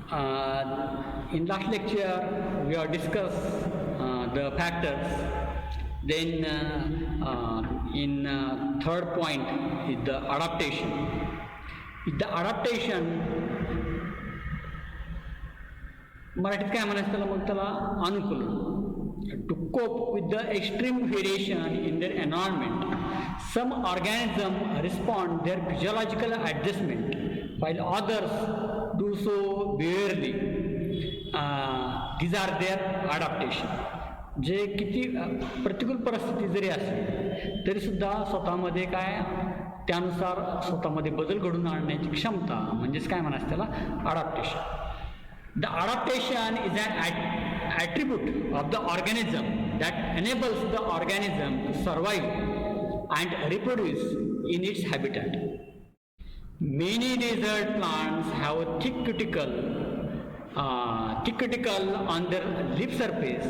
In last lecture, we have discussed the factors. Then, in third point is the adaptation. The adaptation, मराठीत काय म्हणायचं त्याला मग त्याला अनुकूलन. To cope with the extreme variation in their environment, some organisms respond their physiological adjustment, while others do so behaviorally. These are their adaptation. जे किती प्रतिकूल परिस्थिती जरी असली तरी सुद्धा स्वतःमध्ये काय त्यानुसार स्वतःमध्ये बदल घडून आणण्याची क्षमता म्हणजेच काय म्हणायचं त्याला adaptation. The adaptation is an attribute of the organism that enables the organism to survive and reproduce in its habitat. Many desert plants have a thick cuticle on their leaf surface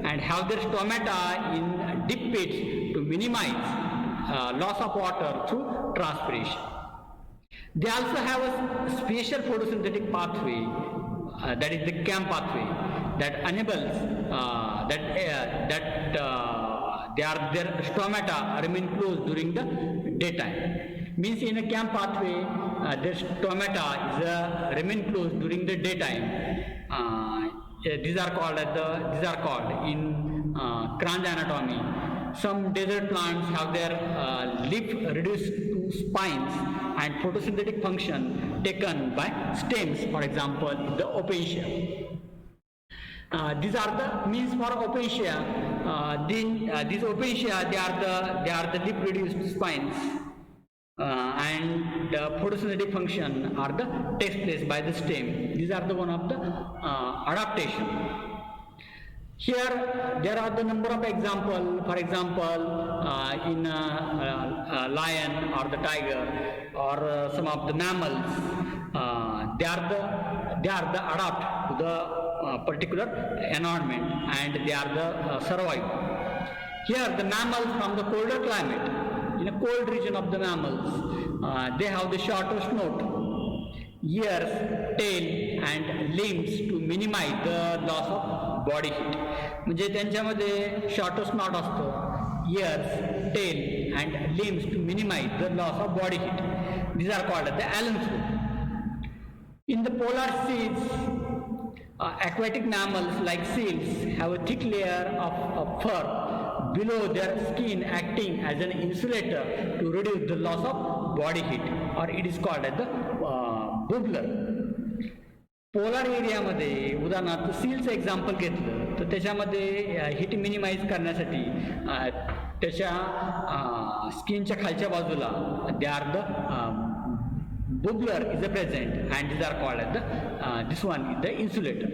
and have their stomata in deep pits to minimize loss of water through transpiration. They also have a special photosynthetic pathway, that is the CAM pathway, that enables their stomata remain closed during the daytime. Means in a CAM pathway, their stomata is remain closed during the daytime. These are called in Kranz anatomy. Some desert plants have their leaf reduced to spines and photosynthetic function taken by stems, for example, the opentia. These are the means for opentia. These opentia, they are the leaf reduced spines, and the photosynthetic function are the takes place by the stem. These are the one of the adaptation. Here there are the number of examples. For example, in a lion or the tiger or some of the mammals, they are the adapt to the particular environment and they are the survive. Here the mammals from the colder climate, in a cold region of the mammals, they have the shorter snout, ears, tail and limbs to minimize the loss of body heat. म्हणजे त्यांच्यामध्ये shorter snout असतो, ears, tail and limbs to minimize the loss of body heat. These are called the Allen's rule. In the polar seas, aquatic mammals like seals have a thick layer of fur below their skin acting as an insulator to reduce the loss of body heat, or it is called as the bubbler. Polar एरियामध्ये उदाहरणार्थ सीलचं example घेतलं तर त्याच्यामध्ये hit minimise करण्यासाठी त्याच्या स्किनच्या खालच्या बाजूला they are the bubbler is a present and these are called as the this one is the insulator.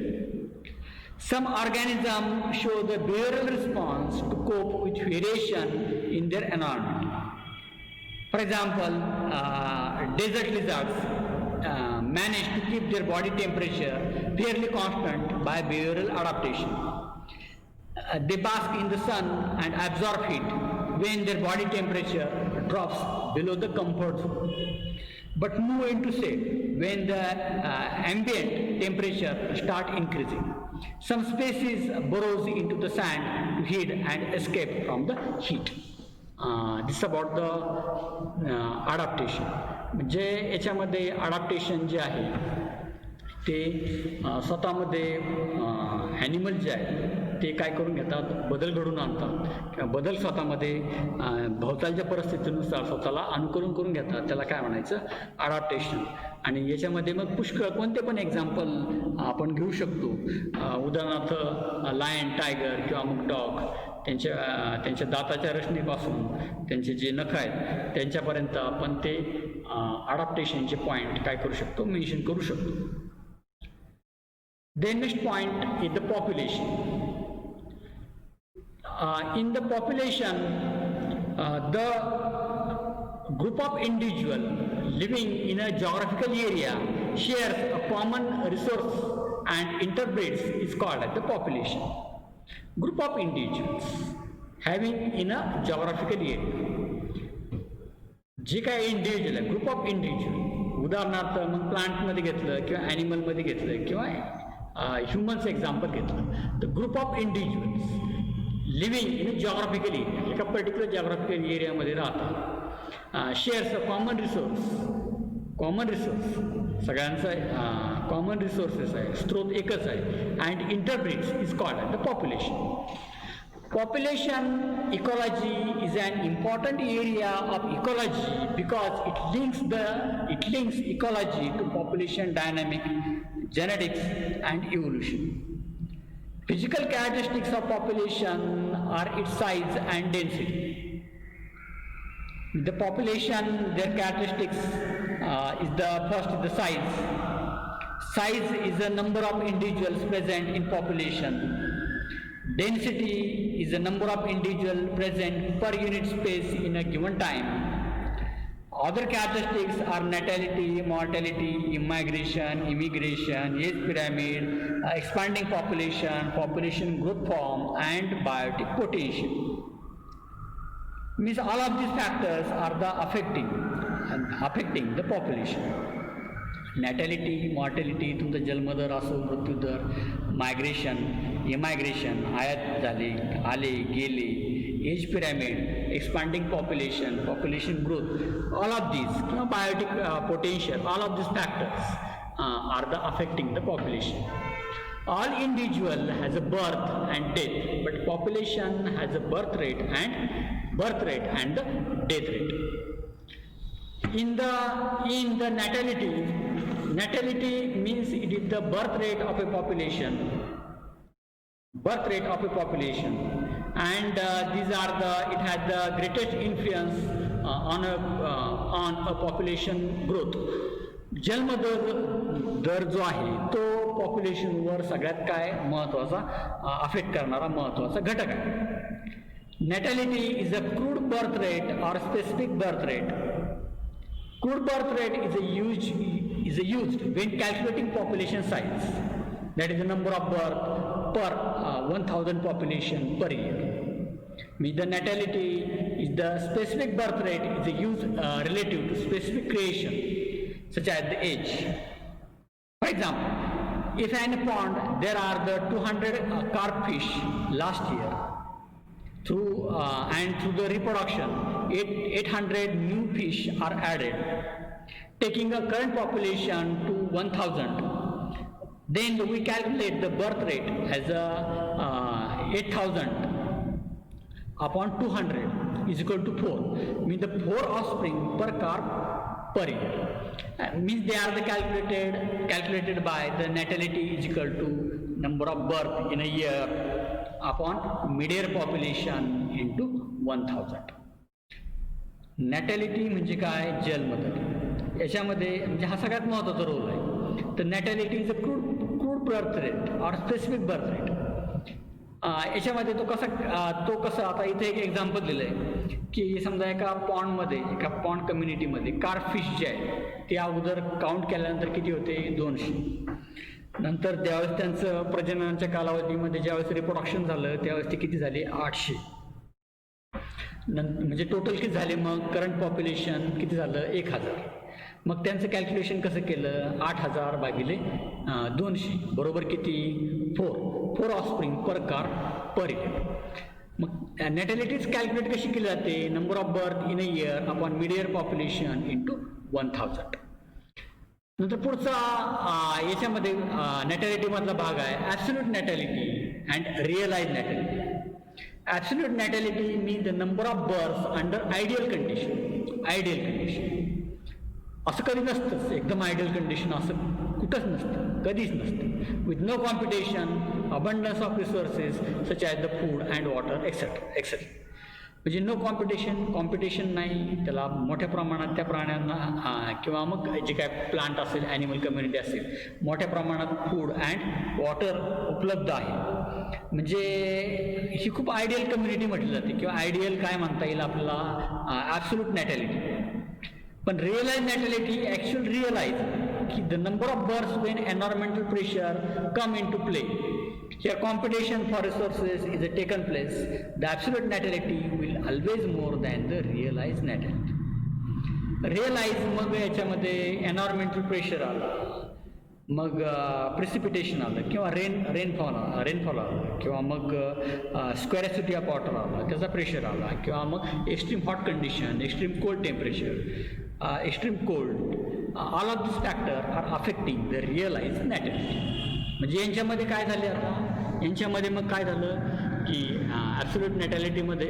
Some organisms show the behavioral response to cope with variation in their environment. For example, desert lizards manage to keep their body temperature fairly constant by behavioral adaptation. They bask in the sun and absorb heat when their body temperature drops below the comfort zone, but move into shade when the ambient temperature start increasing. Some species burrows into the sand to hide and escape from the heat. This is about the adaptation. म्हणजे याच्यामध्ये adaptation जे आहे ते स्वतःमध्ये animal जे आहे ते काय करून घेतात, बदल घडून आणतात किंवा बदल स्वतःमध्ये भोवतालच्या परिस्थितीनुसार स्वतःला अनुकूलन करून घेतात. त्याला काय म्हणायचं, अडॅप्टेशन. आणि याच्यामध्ये मग पुष्कळ कोणते पण एक्झाम्पल आपण घेऊ शकतो. उदाहरणार्थ लायन, टायगर किंवा मग डॉग, त्यांच्या दाताच्या रचनेपासून त्यांचे जे नख आहेत त्यांच्यापर्यंत आपण ते अडॅप्टेशनचे पॉईंट काय करू शकतो, मेन्शन करू शकतो. Then next point is the population. In the population, the group of individuals living in a geographical area shares a common resource and interbreeds is called as the population. Group of individuals having in a geographical area, जे काय individual आहे, group of individual. उदाहरणार्थ मग प्लांटमध्ये घेतलं किंवा ॲनिमलमध्ये घेतलं किंवा humans example घेतलं तर group of individuals living in a geographical area, एका पर्टिक्युलर जॉग्राफिकल एरियामध्ये राहतात, शेअर्स अ कॉमन रिसोर्स सगळ्यांचा कॉमन रिसोर्सेस आहे, स्रोत एकच आहे, and interbreeds is called the population. Population ecology is an important area of ecology because it links ecology to population dynamic, genetics and evolution. Physical characteristics of population are its size and density. The population, their characteristics is the first is the size. Size is the number of individuals present in population. Density is the number of individuals present per unit space in a given time. Other characteristics are natality, mortality, immigration, age pyramid, expanding population growth form, and biotic potential. Means all of these factors are the affecting the population. नॅटॅलिटी, mortality, तुमचा जन्मदर असो, मृत्यूदर, migration, इमायग्रेशन, आयात झाले, आले, गेले, age pyramid, expanding population growth, all of these किंवा biotic potential, all of these factors are the affecting the population. All individual has a birth and death, but population has a birth rate and the death rate. In the natality means it is the birth rate of a population, and it has the greatest influence on a population growth. जन्म दर जो आहे तो पॉप्युलेशनवर सगळ्यात काय महत्त्वाचा affect करणारा महत्त्वाचा घटक आहे. Natality is a crude birth rate और specific birth rate. Crude birth rate is used when calculating population size, that is the number of birth per 1000 population per year. The natality is the specific birth rate is used relative to specific creation such as the age. For example, if in a pond there are the 200 carp fish last year, through the reproduction 800 new fish are added, taking a current population to 1000. Then we calculate the birth rate as 8000 upon 200 is equal to 4. Means the 4 offspring per carp per year. Means they are calculated by the natality is equal to number of birth in a year upon mid-year population into 1000. नॅटॅलिटी म्हणजे काय? जन्मदर. याच्यामध्ये म्हणजे हा सगळ्यात महत्त्वाचा role आहे. तर नॅटॅलिटी is a crude birth rate और स्पेसिफिक बर्थ रेट. याच्यामध्ये तो कसा आता इथे एक एक्झाम्पल दिलं आहे की समजा एका पॉन्ड कम्युनिटीमध्ये कार्पफिश जे आहे ते अगोदर काउंट केल्यानंतर किती होते? 200. नंतर ज्यावेळेस त्यांचं प्रजननाच्या कालावधीमध्ये ज्यावेळेस रिप्रोडक्शन झालं त्यावेळेस ते किती झाले? 800. म्हणजे टोटल किती झाले? मग करंट पॉप्युलेशन किती झालं? 1000. मग त्यांचं कॅल्क्युलेशन कसं केलं? 8000 भागिले 200 बरोबर किती? 4 ऑफस्प्रिंग पर कार पर इयर. मग नॅटॅलिटीज कॅल्क्युलेट कशी केली जाते? Number of birth in a year upon mid year population into 1000. नंतर पुढचा याच्यामध्ये नॅटॅलिटी मधला भाग आहे absolute natality and realise natality. Absolute natality mean the number of births under ideal condition. असं कधी नसतंच एकदम आयडियल कंडिशन, असं कुठंच नसतं, कधीच नसतं. With no competition, abundance of resources such as the food and water etcetera. म्हणजे नो कॉम्पिटिशन नाही, त्याला मोठ्या प्रमाणात त्या प्राण्यांना किंवा मग जे काय प्लांट असेल, ॲनिमल कम्युनिटी असेल, मोठ्या प्रमाणात फूड अँड वॉटर उपलब्ध आहे. म्हणजे ही खूप आयडियल कम्युनिटी म्हटली जाते किंवा आयडियल काय म्हणता येईल आपल्याला ॲब्सोल्यूट नॅटॅलिटी. पण रिअलाइज नॅटॅलिटी ॲक्च्युअल रिअलाइज की the number of births when environmental pressure come into play. Here competition for resources is taken place. The absolute natality will always more than the realized natality. Realise मग याच्यामध्ये environmental pressure आलं, मग precipitation आलं किंवा rainfall आलं किंवा मग स्क्वेरिसिटी of water आलं त्याचा pressure आला किंवा मग extreme hot condition, extreme cold temperature, extreme cold, all of this factor are affecting the realise natality. म्हणजे यांच्यामध्ये काय झाले आता, यांच्यामध्ये मग काय झालं की ॲब्सोल्यूट नॅटॅलिटीमध्ये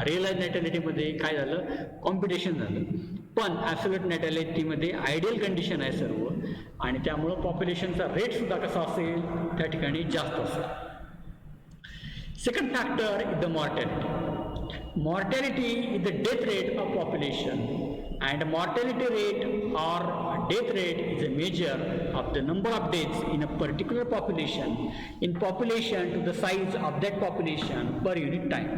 रिअलाइज नॅटॅलिटीमध्ये काय झालं, कॉम्पिटिशन झालं. पण ॲब्सोल्यूट नॅटॅलिटीमध्ये आयडियल कंडिशन आहे सर्व आणि त्यामुळं पॉप्युलेशनचा रेटसुद्धा कसा असेल त्या ठिकाणी जास्त असेल. Second factor is the mortality. Mortality is the death rate of population and mortality rate or death rate is a measure of the number of deaths in a particular population in population to the size of that population per unit time.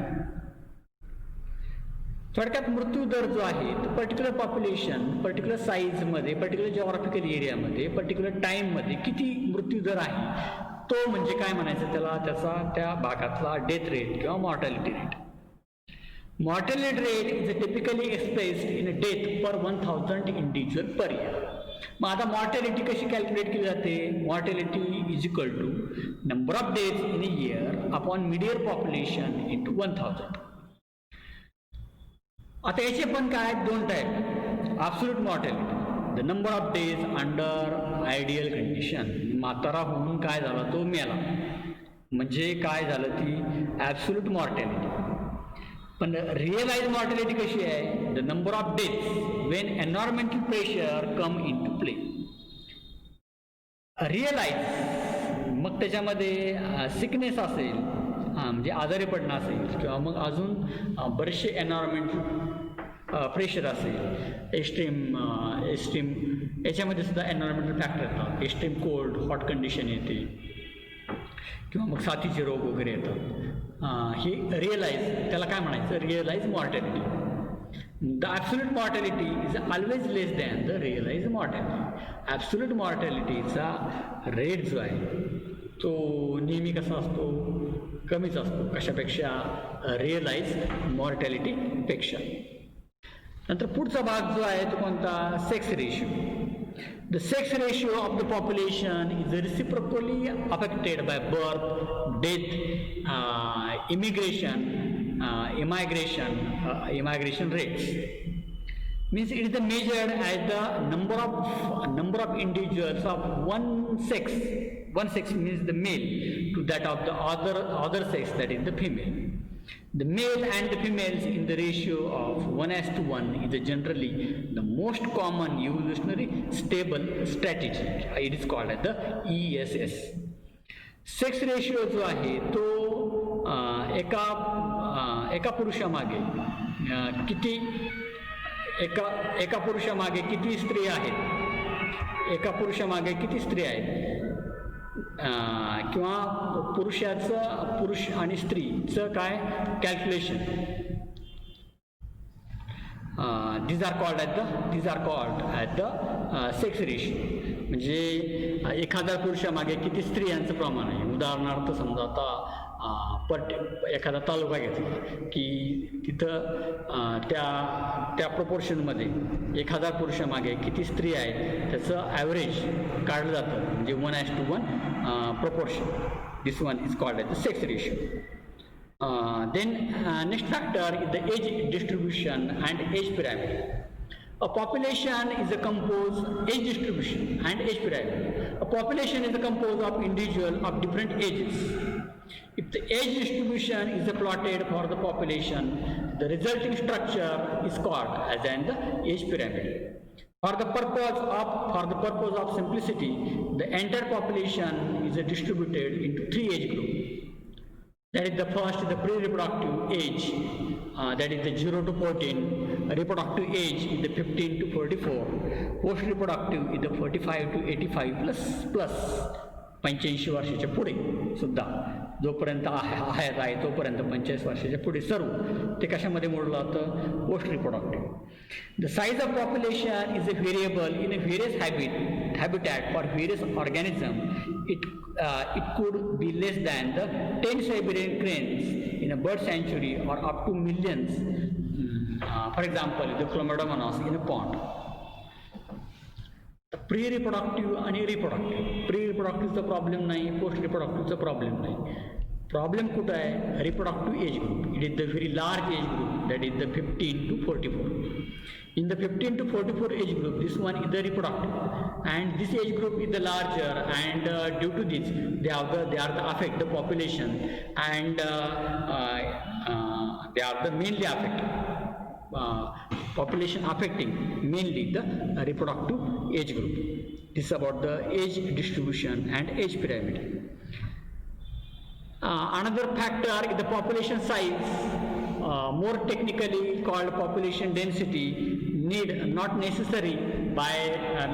थोडक्यात मृत्यू दर जो आहे तो particular population, particular साईजमध्ये, particular geographical एरियामध्ये, particular टाईममध्ये किती मृत्यू दर आहे तो म्हणजे काय म्हणायचं त्याला, त्याचा त्या भागातला डेथ रेट किंवा mortality rate. Mortality rate is typically expressed in a death per 1000 individual per year. मग आता मॉर्टॅलिटी कशी कॅल्क्युलेट केली जाते, mortality is equal to number of deaths in a year upon median population into 1000. आता याचे पण काय दोन type, absolute mortality, the number of deaths under ideal condition, म्हातारा होऊन काय झाला तो मेला म्हणजे काय झालं ती ॲब्सोल्यूट मॉर्टॅलिटी. पण रिअलाइज मॉर्टॅलिटी कशी आहे, the number of deaths when environmental pressure come into play. Realise मग त्याच्यामध्ये सिकनेस असेल, म्हणजे आजारी पडणं असेल किंवा मग अजून बरेचसे एन्व्हायरमेंटल प्रेशर असेल, एक्स्ट्रीम याच्यामध्ये सुद्धा एन्व्हायरमेंटल फॅक्टर येतात, एक्स्ट्रीम कोल्ड हॉट कंडिशन येते किंवा मग साथीचे रोग वगैरे येतात. ही रिअलाइज त्याला काय म्हणायचं, realise mortality. The absolute mortality is always less than the realise mortality. Absolute मॉर्टॅलिटीचा रेट जो आहे तो नेहमी कसा असतो, कमीच असतो कशापेक्षा, रिअलाइज मॉर्टॅलिटीपेक्षा. नंतर पुढचा भाग जो आहे तो कोणता, sex ratio. The sex ratio of the population is reciprocally affected by birth, death, immigration rates. Means it is measured as the number of individuals of one sex. One sex means the male to that of the other sex, that is the female. The male and the females in the ratio of 1:1 is generally the most common evolutionary stable strategy. It is called as the ESS. Sex ratio जो आहे तो एका पुरुषामागे किती एका पुरुषामागे किती स्त्री आहेत, एका पुरुषामागे किती स्त्री आहेत किंवा पुरुष आणि स्त्रीचं काय calculation, these are called as the sex ratio. म्हणजे 1000 पुरुषामागे किती स्त्रियांचं प्रमाण आहे. उदाहरणार्थ समजा आता एखादा तालुका घेतला की तिथं त्या प्रपोर्शनमध्ये 1000 पुरुषामागे किती स्त्री आहेत त्याचं ॲव्हरेज काढलं जातं, म्हणजे 1:1 proportion. This one is called as the sex ratio. Then next factor is the age distribution and age pyramid. A population is a composed age distribution and age pyramid. A population is a composed of individuals of different ages. If the age distribution is plotted for the population, the resulting structure is called as the age pyramid. For the purpose of simplicity, the entire population is distributed into 3 age groups. That is the first is the pre-reproductive age, that is the 0 to 14. Reproductive age is the 15 to 44. Post-reproductive is the 45 to 85 plus 85 वर्षाच्या पुढे सुद्धा जोपर्यंत हयात आहे तोपर्यंत 45 वर्षाच्या पुढे सर्व ते कशामध्ये मोडलं जातं, post reproductive. The size of population is a variable in a various habitat for various organisms. It could be less than the 10 Siberian cranes in a bird sanctuary or up to millions for example, the chlamydomonas in a pond. The pre-reproductive and reproductive. Pre-reproductiveचा problem नाही, post रिप्रोडक्टिव्हचा problem नाही. Problem कुठं आहे? Reproductive age group. It is the very large age group, that is the 15 to 44. In the 15 to 44 age group, this one is the reproductive, and this age group is the larger, and due to this, they are the affect the population, and they are the mainly affect population affecting mainly the reproductive age group. This is about the age distribution and age pyramid. Another factor is the population size, more technically called population density, need not necessary by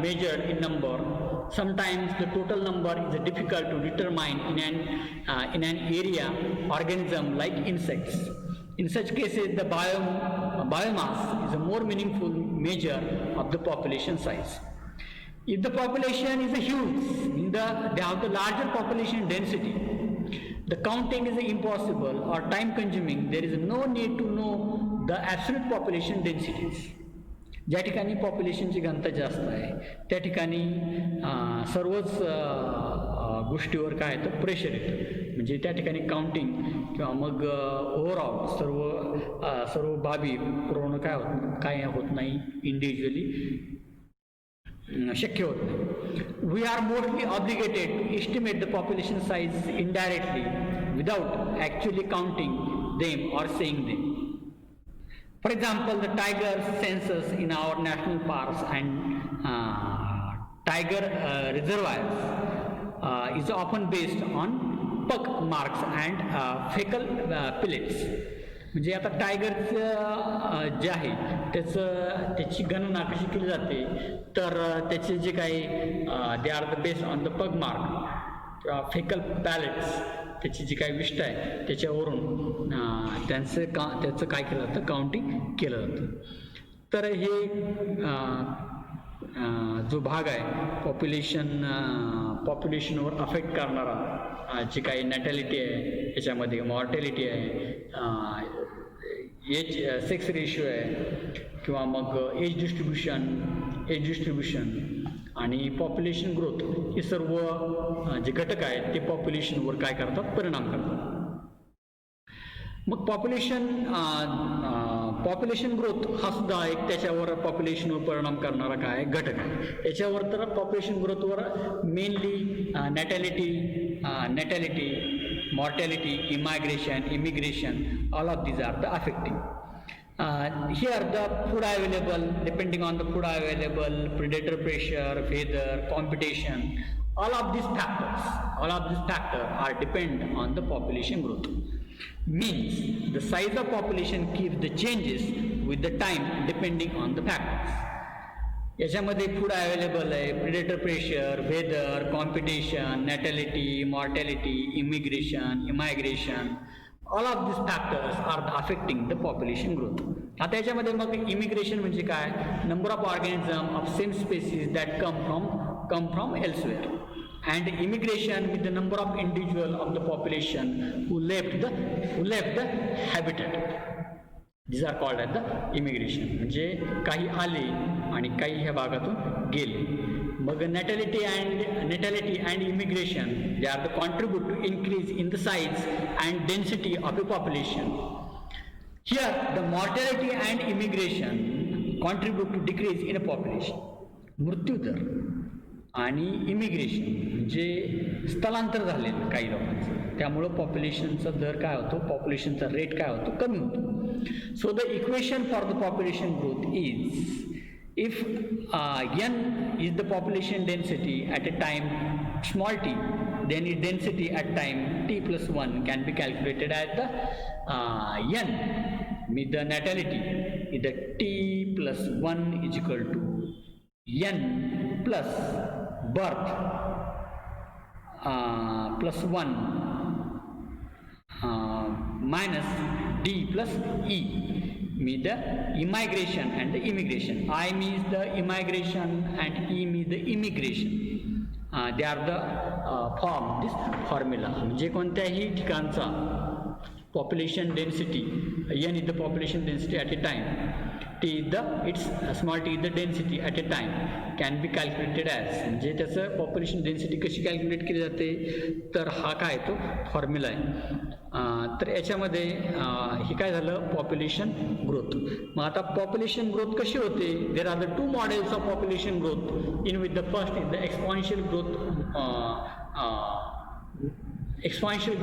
measured in number. Sometimes the total number is difficult to determine in an area organism like insects. In such cases, the biomass is a more meaningful measure of the population size. If the population is huge, they have the larger population density, the counting is impossible or time consuming. There is no need to know the absolute population densities. ज्या ठिकाणी पॉप्युलेशनची घनता जास्त आहे त्या ठिकाणी सर्वच गोष्टीवर काय येतं? प्रेशर येतं. म्हणजे त्या ठिकाणी काउंटिंग किंवा मग ओव्हरऑल सर्व बाबी पुरवणं काय होत नाही, इंडिव्हिज्युअली शक्य होत नाही. We are mostly obligated to estimate the population size indirectly without actually counting them or seeing them. For example, the tiger census in our national parks and tiger reservoirs is often based on pug marks and fecal pellets. म्हणजे आता टायगरचं जे आहे त्याची गणना कशी केली जाते तर त्याचे जे काही they are the based on the pug mark, faecal pellets, त्याची जी काही विष्ट आहे त्याच्यावरून त्याचं काय केलं जातं? काउंटिंग केलं जातं. तर हे जो भाग आहे पॉप्युलेशनवर अफेक्ट करणारा जी काही नॅटॅलिटी आहे, याच्यामध्ये मॉर्टॅलिटी आहे, एज सेक्स रेशिओ आहे, किंवा मग एज डिस्ट्रीब्युशन आणि पॉप्युलेशन ग्रोथ, हे सर्व जे घटक आहेत ते पॉप्युलेशनवर काय करतात? परिणाम करतात. मग पॉप्युलेशन ग्रोथ हा सुद्धा एक त्याच्यावर पॉप्युलेशनवर परिणाम करणारा काय घटक आहे. याच्यावर तर पॉप्युलेशन ग्रोथवर mainly natality, mortality, immigration, all of these are the affecting. Here the food available, depending on the food available, predator pressure, weather, competition, all of these factors are depend on the population growth. Means the size of population keeps the changes with the time depending on the factors. याच्यामध्ये food available आहे, predator pressure, weather, competition, natality, mortality, immigration, all of this factors are affecting the population growth. आता याच्यामध्ये मग immigration म्हणजे काय? Number of organism of same species that come from elsewhere, and immigration with the number of individual of the population who left the habitat. These are called as the immigration. म्हणजे काही आले आणि काही ह्या भागातून गेले. मग natality and immigration they are the contribute to increase in the size and density of a population. Here the mortality and immigration contribute to decrease in a population. मृत्यूदर आणि इमिग्रेशन म्हणजे स्थलांतर झालेलं काही लोकांचं, त्यामुळं पॉप्युलेशनचा दर काय होतो? पॉप्युलेशनचा रेट काय होतो? कमी होतो. So the equation for the population growth is, if n is the population density at a time small t, then its density at time t plus 1 can be calculated as the n with the natality is the t plus 1 is equal to n plus birth plus 1 minus d plus e means the immigration and the immigration. I means the immigration and e means the immigration. They are the form this formula. म्हणजे कोणत्याही ठिकाणचा population density. N is the population density at a time. T is the small t is the density at a time can be calculated as. म्हणजे त्याचं population density कशी calculate केली जाते तर हा काय तो फॉर्म्युला आहे. तर याच्यामध्ये हे काय झालं पॉप्युलेशन ग्रोथ. मग आता पॉप्युलेशन ग्रोथ कशी होते there are the two models of population growth in with the first is the exponential growth. Exponential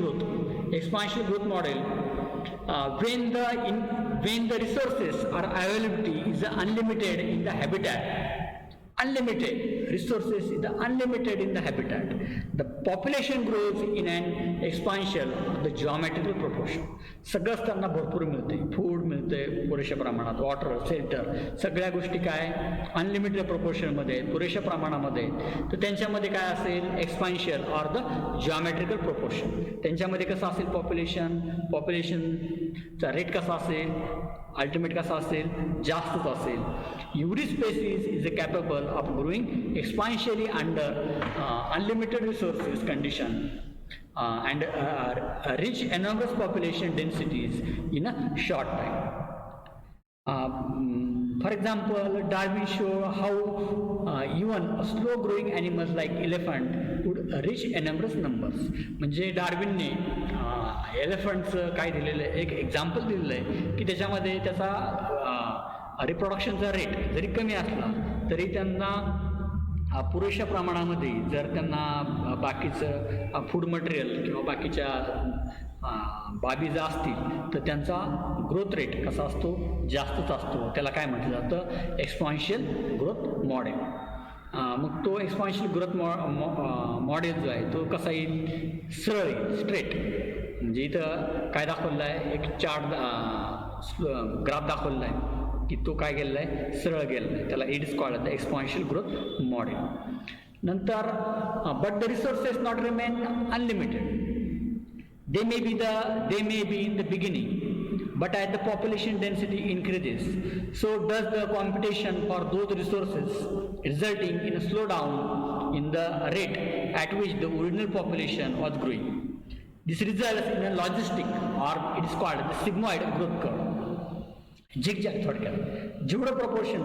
growth model when the resources or availability is unlimited in the habitat. Unlimited resources is unlimited in the habitat. The population grows in an exponential the geometrical proportion. सगळंच त्यांना भरपूर मिळते, food मिळते पुरेशा प्रमाणात, water, shelter, सगळ्या गोष्टी काय अनलिमिटेड प्रोपोर्शनमध्ये पुरेशा प्रमाणामध्ये. तर त्यांच्यामध्ये काय असेल एक्सपान्शियल ऑर द जिओमेट्रिकल प्रोपोर्शन. त्यांच्यामध्ये कसं असेल पॉप्युलेशनचा रेट कसा असेल अल्टिमेट कसा असेल जास्तच असेल. एवढी species is capable of growing exponentially under unlimited resources condition and reach enormous population densities in a short time. For example, Darwin showed how even slow growing animals like elephant could reach enormous numbers. म्हणजे डार्विनने एलिफंटचं काय दिलेलं आहे एक example दिलेलं आहे की त्याच्यामध्ये त्याचा रिप्रोडक्शनचा रेट जरी कमी असला तरी त्यांना पुरेशा प्रमाणामध्ये जर त्यांना बाकीचं फूड मटेरियल किंवा बाकीच्या बाबी जर असतील तर त्यांचा ग्रोथ रेट कसा असतो जास्तच असतो. त्याला काय म्हटलं जातं एक्सपोनेन्शियल ग्रोथ मॉडेल. मग तो एक्सपोनेन्शियल ग्रोथ मॉडेल जो आहे तो कसा येईल सरळ येईल स्ट्रेट. म्हणजे इथं काय दाखवलेलं आहे एक चार्ट ग्राफ दाखवलेला आहे की तो काय गेलेला आहे सरळ गेलेला आहे. त्याला it is called the exponential growth model. नंतर but the resources not remain unlimited. they may be in the beginning, but as the population density increases, so does the competition for those resources, resulting in a slowdown in the rate at which the original population was growing. This results in a logistic, or it is called the sigmoid growth curve. Zigzag थोडक्यात जेवढं proportion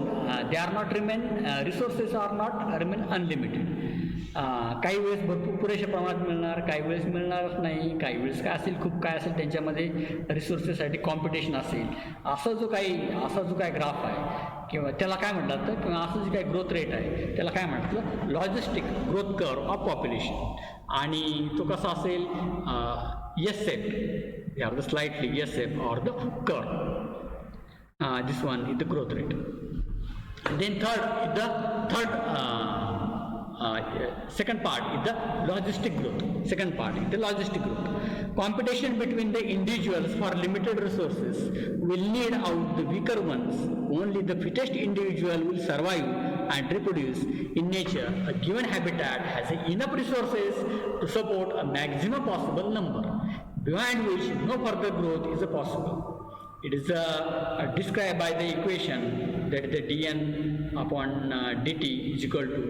they are not remain resources are not remain unlimited. काही वेळेस भरपूर पुरेशा प्रमाणात मिळणार, काही वेळेस मिळणारच नाही, काही वेळेस काय असेल खूप काय असेल त्यांच्यामध्ये रिसोर्सेससाठी कॉम्पिटिशन असेल. असा जो काय ग्राफ आहे किंवा त्याला काय म्हटलं तर किंवा असं जे काही ग्रोथ रेट आहे त्याला काय म्हटलं logistic growth curve of population. आणि तो कसा असेल एस एफ या the slightly S F or the curve. This one is the growth rate. Then second part is the logistic growth. Second part is the logistic growth. Competition between the individuals for limited resources will lead out the weaker ones. Only the fittest individual will survive and reproduce. In nature, a given habitat has enough resources to support a maximum possible number, beyond which no further growth is possible. It is described by the equation that the dn upon dt is equal to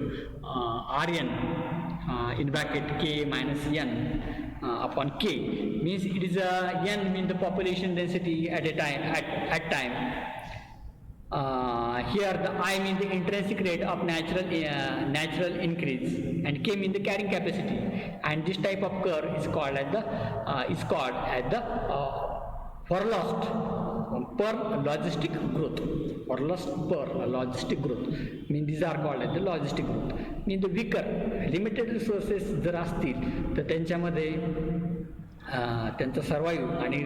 rn in bracket k minus n upon k. Means it is n means the population density at a time at time. Here the I means the intrinsic rate of natural increase and K means the carrying capacity, and this type of curve is called as the Forlost per logistic growth. Forlost per logistic growth. Mean these are called as the logistic growth. Mean the weaker limited resources जर असतील तर त्यांच्यामध्ये त्यांचा survive आणि